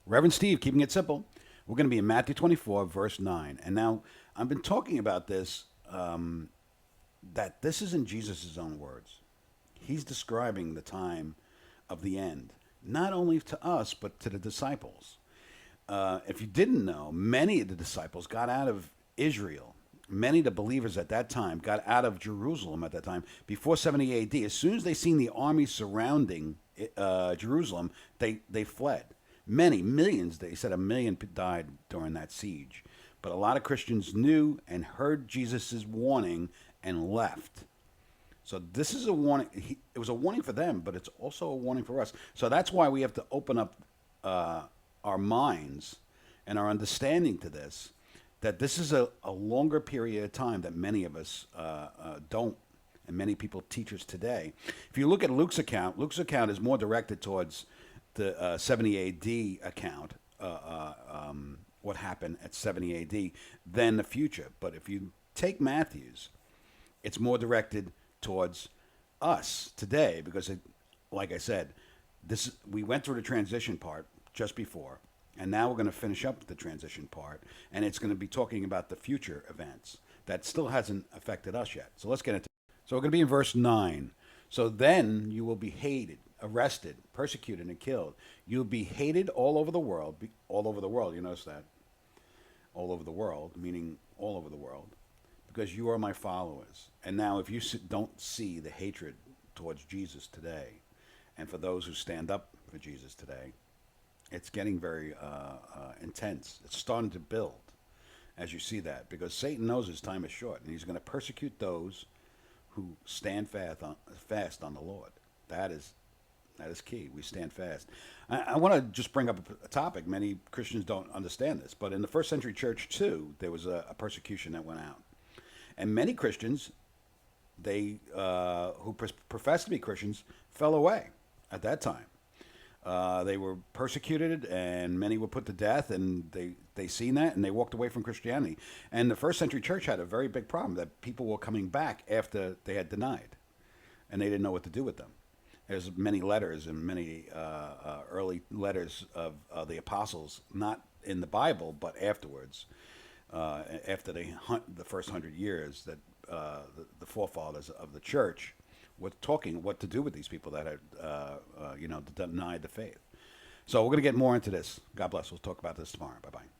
Reverend Steve, keeping it simple. We're going to be in Matthew 24, verse 9. And now I've been talking about this, that this is in Jesus' own words. He's describing the time of the end, not only to us, but to the disciples. If you didn't know, many of the disciples got out of Israel. Many of the believers at that time got out of Jerusalem at that time before 70 AD. As soon as they seen the army surrounding Jerusalem, they fled. Many, millions, they said 1 million died during that siege. But a lot of Christians knew and heard Jesus' warning and left. So this is a warning. It was a warning for them, but it's also a warning for us. So that's why we have to open up our minds and our understanding to this, that this is a longer period of time that many of us don't, and many people teach us today. If you look at Luke's account is more directed towards the 70 AD account, what happened at 70 AD, than the future. But if you take Matthew's, it's more directed towards us today because, like I said, we went through the transition part just before, and now we're going to finish up the transition part, and it's going to be talking about the future events that still hasn't affected us yet. So let's get into it. So we're going to be in verse 9. So then you will be hated, arrested, persecuted, and killed. You'll be hated all over the world. All over the world, you notice that? All over the world, meaning all over the world, because you are my followers. And now if you don't see the hatred towards Jesus today, and for those who stand up for Jesus today, it's getting very intense. It's starting to build as you see that, because Satan knows his time is short, and he's going to persecute those who stand fast on the Lord. That is key. We stand fast. I want to just bring up a topic. Many Christians don't understand this, but in the first century church too, there was a persecution that went out, and many Christians, they who professed to be Christians, fell away at that time. They were persecuted, and many were put to death, and they seen that, and they walked away from Christianity. And the first century church had a very big problem that people were coming back after they had denied, and they didn't know what to do with them. There's many letters and many early letters of the apostles, not in the Bible, but afterwards, after the first 100 years, that the forefathers of the church were talking what to do with these people that had, denied the faith. So we're going to get more into this. God bless. We'll talk about this tomorrow. Bye-bye.